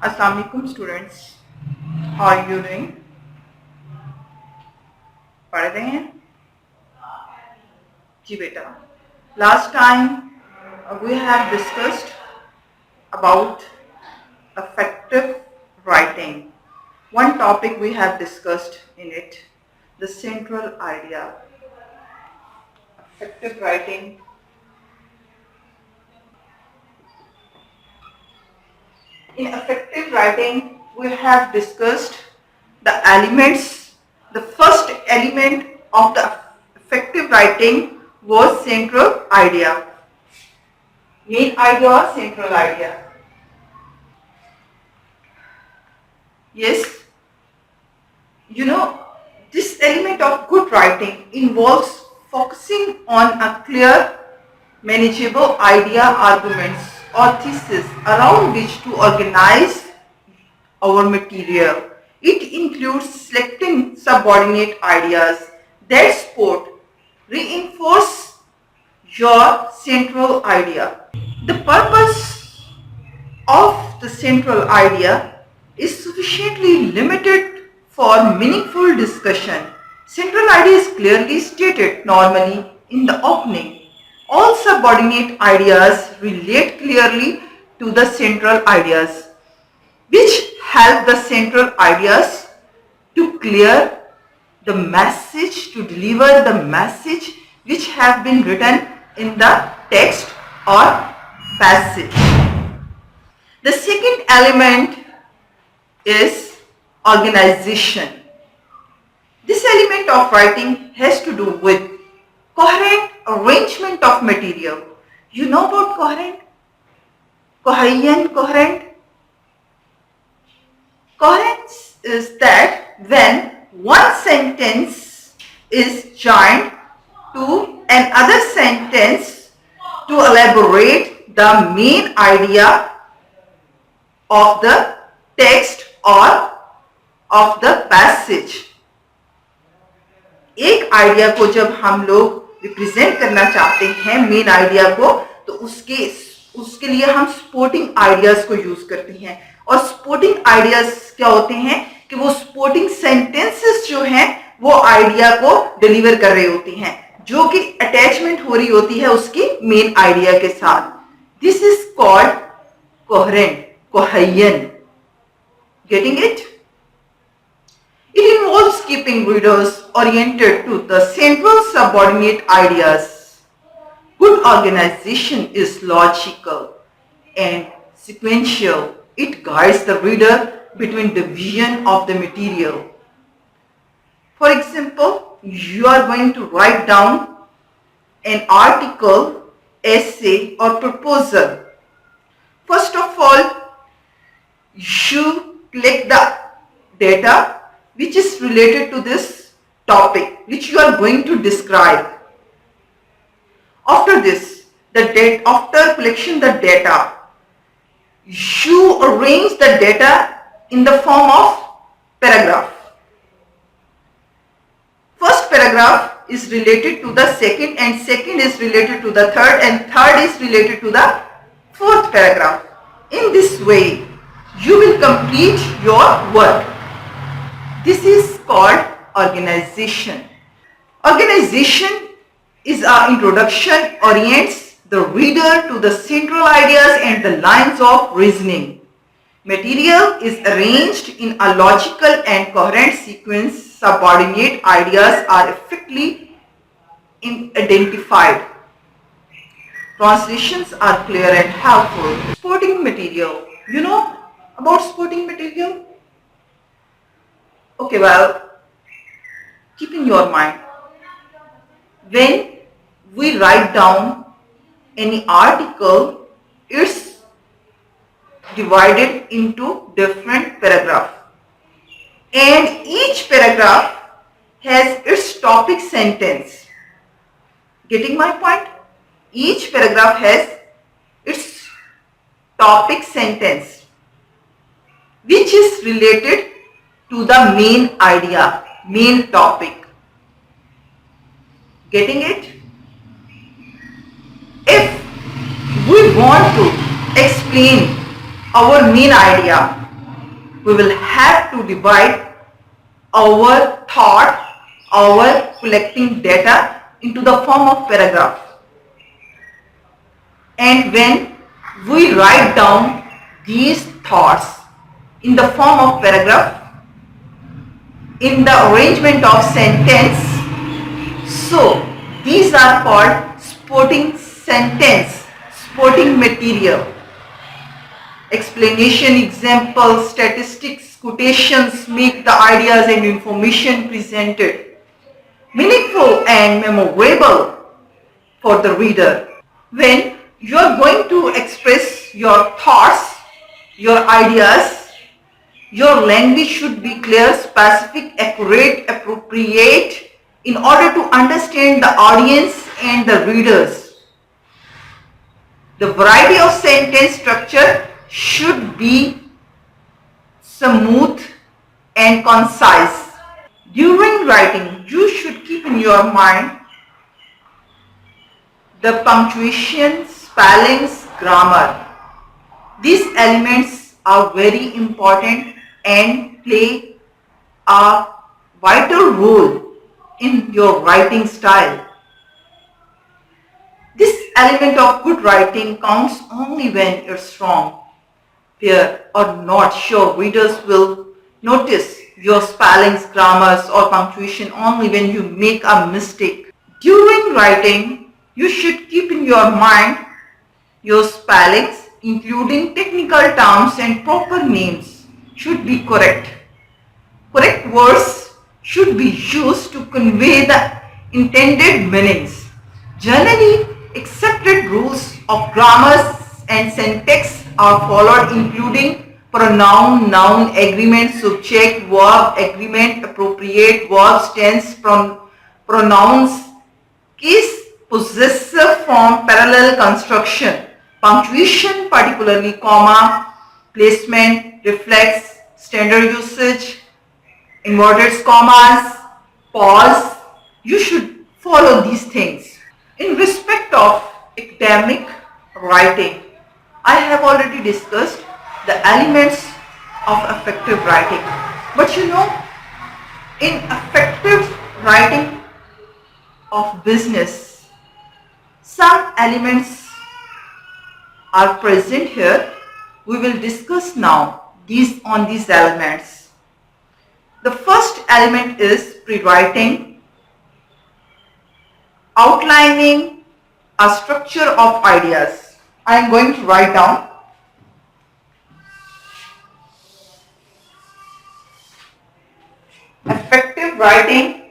Assalamu alaikum students. How are you doing? पढ़ रहे हैं जी बेटा. Last time we have discussed about effective writing. One topic we have discussed in it, the central idea. Effective writing. In effective writing, we have discussed the elements. The first element of the effective writing was central idea. Main idea or central idea? Yes. You know, this element of good writing involves focusing on a clear, manageable idea, arguments or thesis around which to organize our material. It includes selecting subordinate ideas that support, reinforce your central idea. The purpose of the central idea is sufficiently limited for meaningful discussion. Central idea is clearly stated normally in the opening. All subordinate ideas relate clearly to the central ideas, which help the central ideas to clear the message, to deliver the message which have been written in the text or passage. The second element is organization. This element of writing has to do with coherent arrangement of material. You know about coherent? Coherent? Coherence is that when one sentence is joined to another sentence to elaborate the main idea of the text or of the passage. एक idea को जब हम लोग represent करना चाहते हैं main idea को, तो उसके लिए हम सपोर्टिंग आइडियाज को यूज करते हैं. और सपोर्टिंग आइडियाज क्या होते हैं कि वो सपोर्टिंग सेंटेंसेस जो हैं वो आइडिया को डिलीवर कर रही होती हैं, जो कि अटैचमेंट हो रही होती है उसकी मेन आइडिया के साथ. This is called coherent, coherent. Getting it? It involves keeping readers oriented to the central subordinate ideas. Good organization is logical and sequential. It guides the reader between division of the material. For example, you are going to write down an article, essay or proposal. First of all, you collect the data which is related to this topic which you are going to describe. After this, after collection the data, you arrange the data in the form of paragraph. First paragraph is related to the second, and second is related to the third, and third is related to the fourth paragraph. In this way, you will complete your work. This is called organization. Organization is our introduction, orients the reader to the central ideas and the lines of reasoning. Material is arranged in a logical and coherent sequence. Subordinate ideas are effectively identified. Translations are clear and helpful. Supporting material. You know about supporting material? Okay, well, keep in your mind, when we write down any article, it's divided into different paragraphs, and each paragraph has its topic sentence. Getting my point? Each paragraph has its topic sentence which is related to the main idea, main topic. Getting it? If we want to explain our main idea, we will have to divide our thought, our collecting data into the form of paragraph. And when we write down these thoughts in the form of paragraph, in the arrangement of sentence, so these are called supporting sentence, supporting material. Explanation, examples, statistics, quotations make the ideas and information presented meaningful and memorable for the reader. When you are going to express your thoughts, your ideas, your language should be clear, specific, accurate, appropriate in order to understand the audience and the readers. The variety of sentence structure should be smooth and concise. During writing, you should keep in your mind the punctuation, spellings, grammar. These elements are very important and play a vital role in your writing style. This element of good writing counts only when it's strong. Fair or not sure, readers will notice your spellings, grammars or punctuation only when you make a mistake. During writing, you should keep in your mind your spellings, including technical terms and proper names, should be correct. Correct words should be used to convey the intended meanings. Generally accepted rules of grammar and syntax are followed, including pronoun, noun, agreement, subject, verb, agreement, appropriate, verbs, tense, pronouns, case, possessive form, parallel construction, punctuation, particularly comma, placement, reflex, standard usage, inverted commas, pause. You should follow these things. In respect of academic writing, I have already discussed the elements of effective writing. But you know, in effective writing of business, some elements are present here. We will discuss now these elements. The first element is pre-writing, outlining a structure of ideas. I am going to write down effective writing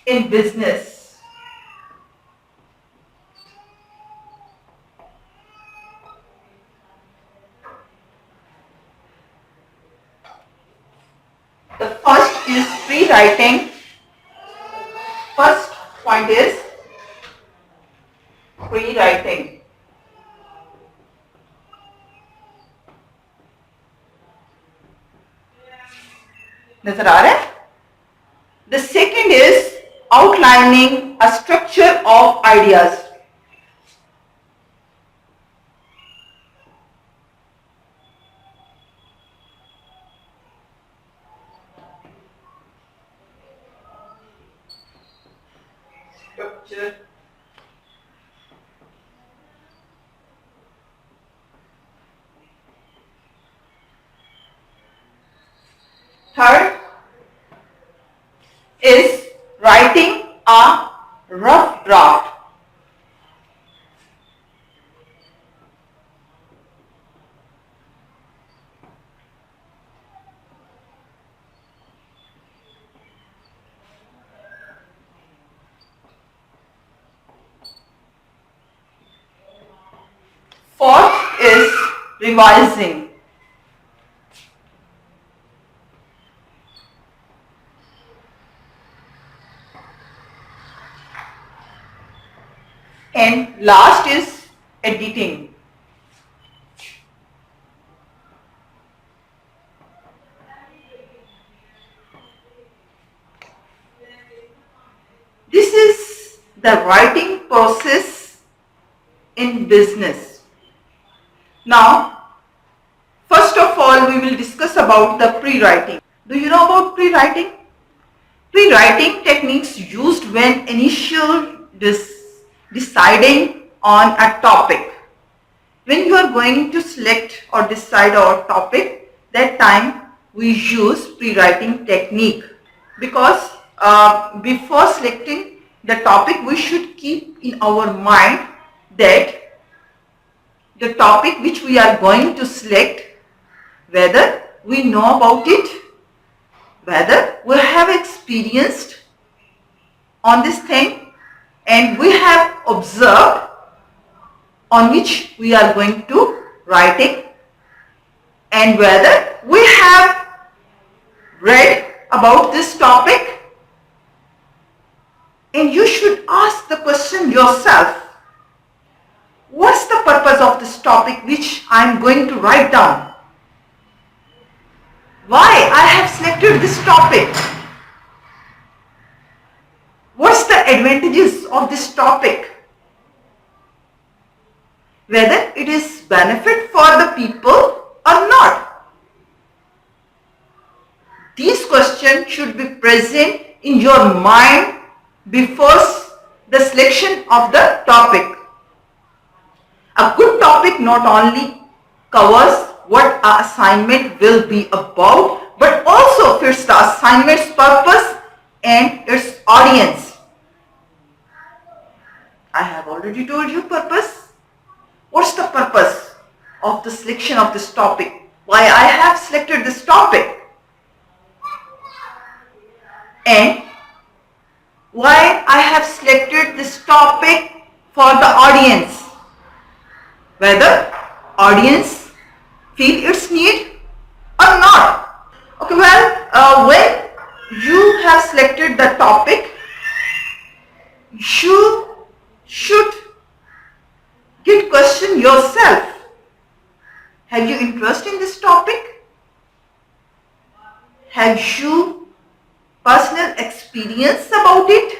in business. The first is pre-writing. First point is pre-writing. नजर आ रहा है? The second is outlining a structure of ideas. Structure. Third is writing a rough draft. Fourth is revising. And last is editing. This is the writing process in business. Now, first of all, we will discuss about about the pre-writing. Do you know about pre-writing? Pre-writing techniques used when deciding on a topic. When you are going to select or decide our topic, that time we use pre-writing technique, because before selecting the topic we should keep in our mind that the topic which we are going to select, whether we know about it, whether we have experienced on this thing, and we have observed on which we are going to writing, and whether we have read about this topic. And you should ask the question yourself, what's the purpose of this topic which I am going to write down? Why I have selected this topic? What's the advantages of this topic? Whether it is benefit for the people or not. These questions should be present in your mind before the selection of the topic. A good topic not only covers what our assignment will be about, but also fits the assignment's purpose and its audience. I have already told you purpose. What's the purpose of the selection of this topic? Why I have selected this topic? And why I have selected this topic for the audience? Whether audience feel its need or not. Okay, well, when you have selected the topic, you should get question yourself. Have you interest in this topic? Have you personal experience about it?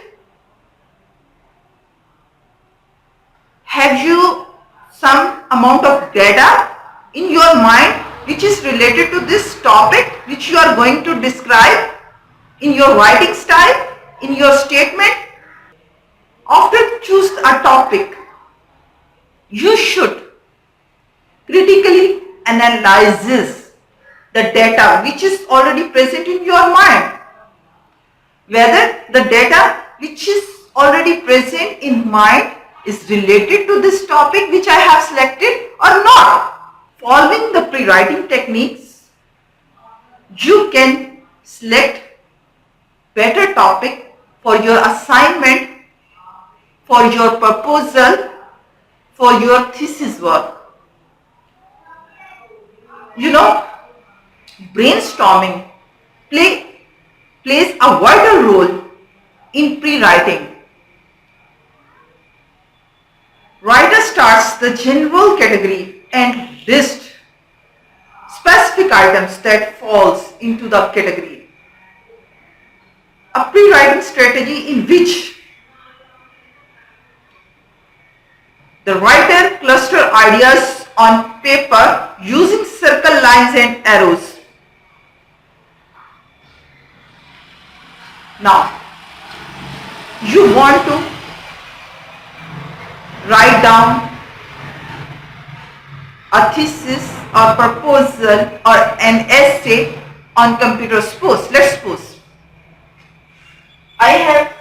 Have you some amount of data in your mind which is related to this topic which you are going to describe in your writing style, in your statement? After choose a topic, you should critically analyze the data which is already present in your mind. Whether the data which is already present in mind is related to this topic which I have selected or not. Following the pre-writing techniques, you can select better topic for your assignment, for your proposal, for your thesis work. You know, brainstorming plays a vital role in pre-writing. Writer starts the general category and lists specific items that falls into the category. A pre-writing strategy in which the writer cluster ideas on paper using circle lines and arrows. Now, you want to write down a thesis or proposal or an essay on computer. Let's suppose I have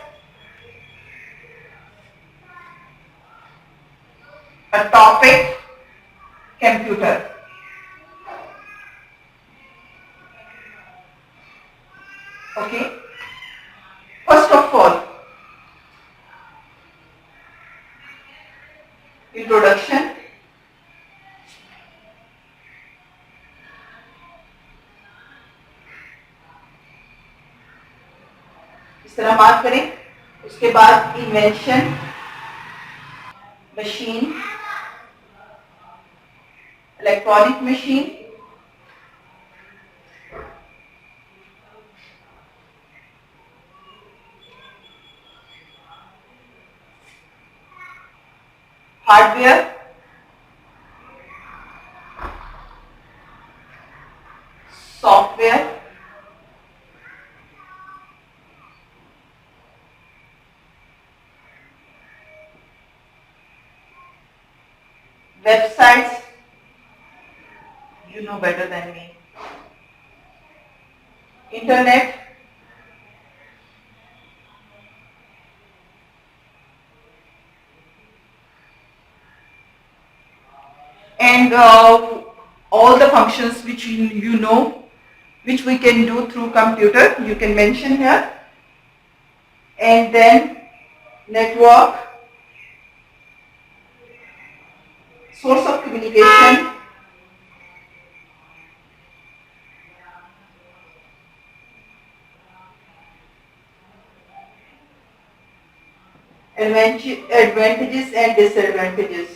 a topic, computer. Okay. First of all, introduction, इस तरह बात करें. उसके बाद invention, machine, electronic machine, hardware, software, websites, you know better than me, internet, and all the functions which you know, which we can do through computer, you can mention here. And then network, source of communication, advantages and disadvantages.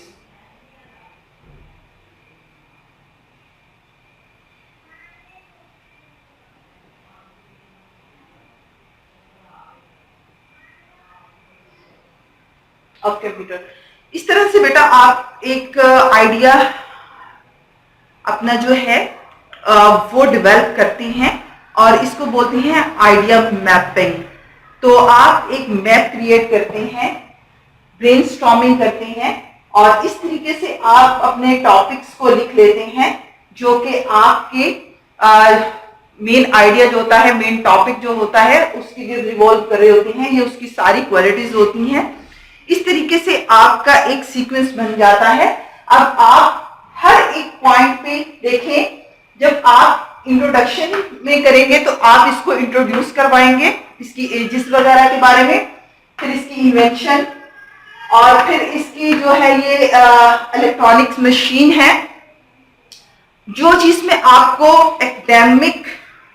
Of computer. इस तरह से बेटा आप एक idea अपना जो है वो डेवलप करते हैं और इसको बोलते हैं आइडिया मैपिंग। तो आप एक मैप क्रिएट करते हैं, ब्रेनस्टॉर्मिंग करते हैं और इस तरीके से आप अपने टॉपिक्स को लिख लेते हैं जो कि आपके मेन आइडिया जो होता है, मेन टॉपिक जो होता है उसकी जो रिवॉल्व कर रहे होते हैं, ये उसकी सारी क्वालिटीज होती हैं। इस तरीके से आपका एक सीक्वेंस बन जाता है। अब आप हर एक पॉइंट पे देखें, जब आप इंट्रोडक्शन में करेंगे तो आप इसको इंट्रोड्यूस करवाएंगे, इसकी एजिस वगैरह के बारे में, फिर इसकी इन्वेंशन और फिर इसकी जो है ये इलेक्ट्रॉनिक्स मशीन है। जो चीज में आपको एकेडमिक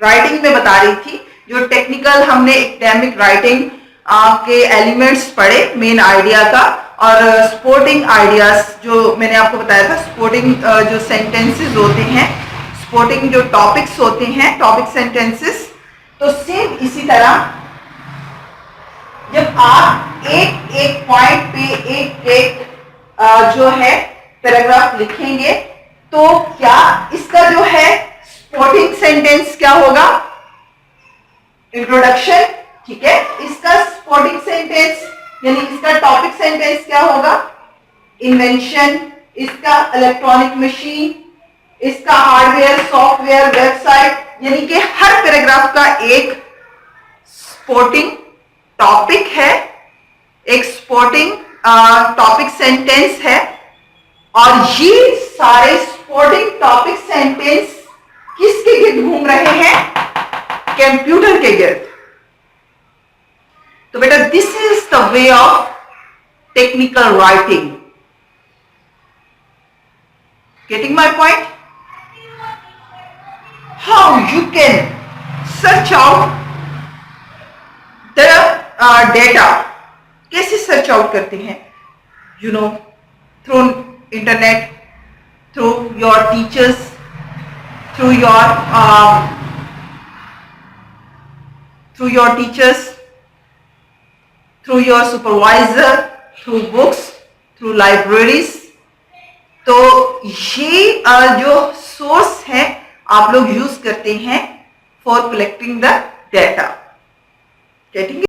राइटिंग में बता रही थी, जो टेक्निकल हमने एकेडमिक राइटिंग के एलिमेंट्स पढ़े मेन आइडिया का, और स्पोर्टिंग आइडियाज जो मैंने आपको बताया था, स्पोर्टिंग जो सेंटेंसेस होते हैं, स्पोर्टिंग जो टॉपिक्स होते हैं, टॉपिक सेंटेंसेस। तो सेम इसी तरह जब आप एक एक पॉइंट पे एक एक जो है पैराग्राफ लिखेंगे तो क्या इसका जो है स्पोर्टिंग सेंटेंस क्या होगा? इंट्रोडक्शन, ठीक है। इसका स्पोर्टिंग सेंटेंस यानी इसका टॉपिक सेंटेंस क्या होगा? इन्वेंशन। इसका इलेक्ट्रॉनिक मशीन, इसका हार्डवेयर, सॉफ्टवेयर, वेबसाइट, यानी कि हर पैराग्राफ का एक स्पोर्टिंग टॉपिक है, एक स्पोर्टिंग टॉपिक सेंटेंस है, और ये सारे स्पोर्टिंग टॉपिक सेंटेंस किसके गिर्द घूम रहे हैं? कंप्यूटर के गिर्द। तो बेटा this is the way of technical writing. Getting my point? How you can search out the data. कैसे सर्च आउट करते हैं? You know, through internet, through your teachers, through your teachers, through your supervisor, through books, through libraries। तो ये जो source है आप लोग use करते हैं for collecting the data. Getting